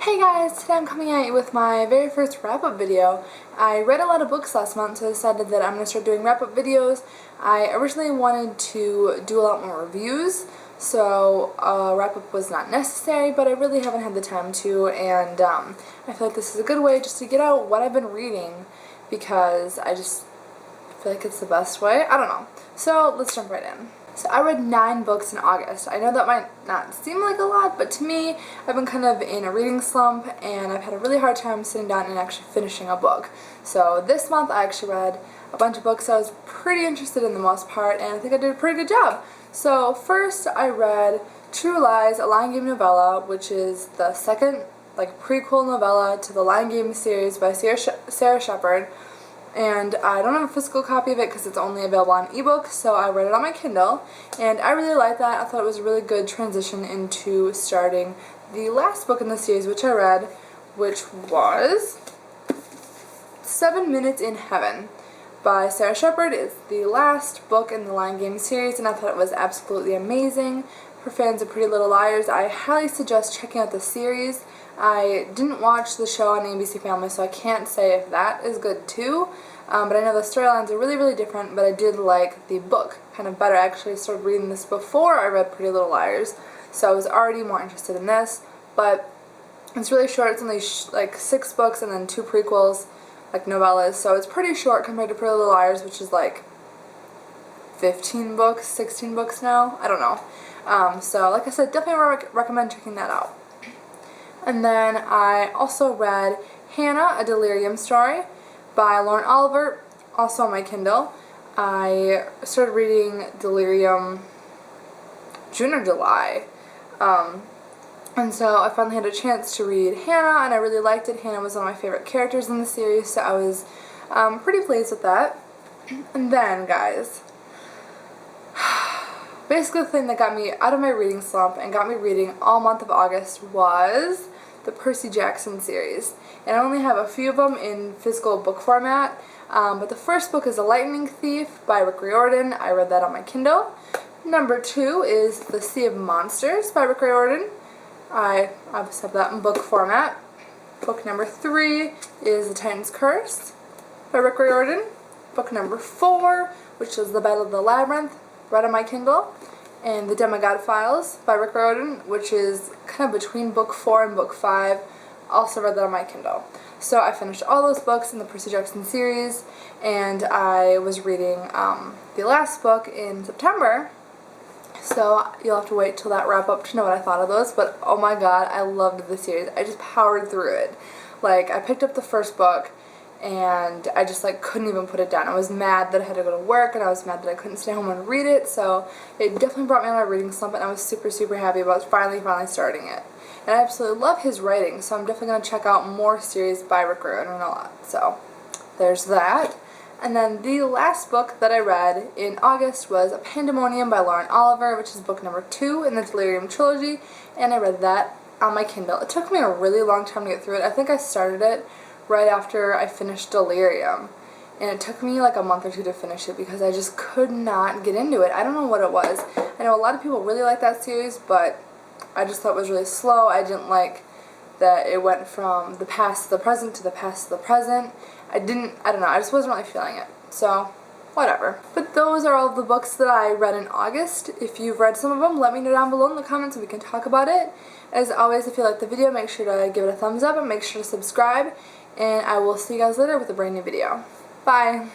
Hey guys, today I'm coming at you with my very first wrap-up video. I read a lot of books last month, so I decided that I'm going to start doing wrap-up videos. I originally wanted to do a lot more reviews, so wrap-up was not necessary, but I really haven't had the time to, and I feel like this is a good way just to get out what I've been reading, because I just feel like it's the best way. I don't know. So let's jump right in. So I read 9 books in August. I know that might not seem like a lot, but to me, I've been kind of in a reading slump, and I've had a really hard time sitting down and actually finishing a book. So this month I actually read a bunch of books I was pretty interested in the most part, and I think I did a pretty good job. So first I read True Lies, a Lion Game novella, which is the second prequel novella to the Lion Game series by Sara Shepard. And I don't have a physical copy of it because it's only available on ebook, so I read it on my Kindle, and I really liked that. I thought it was a really good transition into starting the last book in the series, which I read, which was 7 Minutes in Heaven by Sara Shepard. It's the last book in the Lion Game series, and I thought it was absolutely amazing. For fans of Pretty Little Liars, I highly suggest checking out the series. I didn't watch the show on ABC Family, so I can't say if that is good too, but I know the storylines are really, really different, but I did like the book kind of better. I actually started reading this before I read Pretty Little Liars, so I was already more interested in this, but it's really short. It's only 6 books and then 2 prequels, novellas, so it's pretty short compared to Pretty Little Liars, which is 15 books, 16 books now, I don't know. So like I said, definitely recommend checking that out. And then I also read Hannah, a Delirium Story by Lauren Oliver, also on my Kindle. I started reading Delirium June or July, and so I finally had a chance to read Hannah, and I really liked it. Hannah was one of my favorite characters in the series, so I was pretty pleased with that. And then, guys, basically the thing that got me out of my reading slump and got me reading all month of August was the Percy Jackson series. And I only have a few of them in physical book format, but the first book is The Lightning Thief by Rick Riordan. I read that on my Kindle. Number 2 is The Sea of Monsters by Rick Riordan. I obviously have that in book format. Book number 3 is The Titan's Curse by Rick Riordan. Book number 4, which is The Battle of the Labyrinth, read on my Kindle. And The Demigod Files by Rick Riordan, which is kind of between book 4 and book 5, also read that on my Kindle. So I finished all those books in the Percy Jackson series, and I was reading the last book in September, so you'll have to wait till that wrap up to know what I thought of those, but oh my god, I loved the series. I just powered through it. I picked up the first book, and I just couldn't even put it down. I was mad that I had to go to work, and I was mad that I couldn't stay home and read it, so it definitely brought me on a reading slump, and I was super, super happy about finally starting it. And I absolutely love his writing, so I'm definitely going to check out more series by Rick Riordan a lot. So there's that. And then the last book that I read in August was Pandemonium by Lauren Oliver, which is book number 2 in the Delirium trilogy, and I read that on my Kindle. It took me a really long time to get through it. I think I started it right after I finished Delirium, and it took me a month or 2 to finish it because I just could not get into it. I don't know what it was. I know a lot of people really like that series, but I just thought it was really slow. I didn't like that it went from the past to the present to the past to the present. I don't know, I just wasn't really feeling it. So, whatever. But those are all the books that I read in August. If you've read some of them, let me know down below in the comments and we can talk about it. As always, if you like the video, make sure to give it a thumbs up and make sure to subscribe. And I will see you guys later with a brand new video. Bye!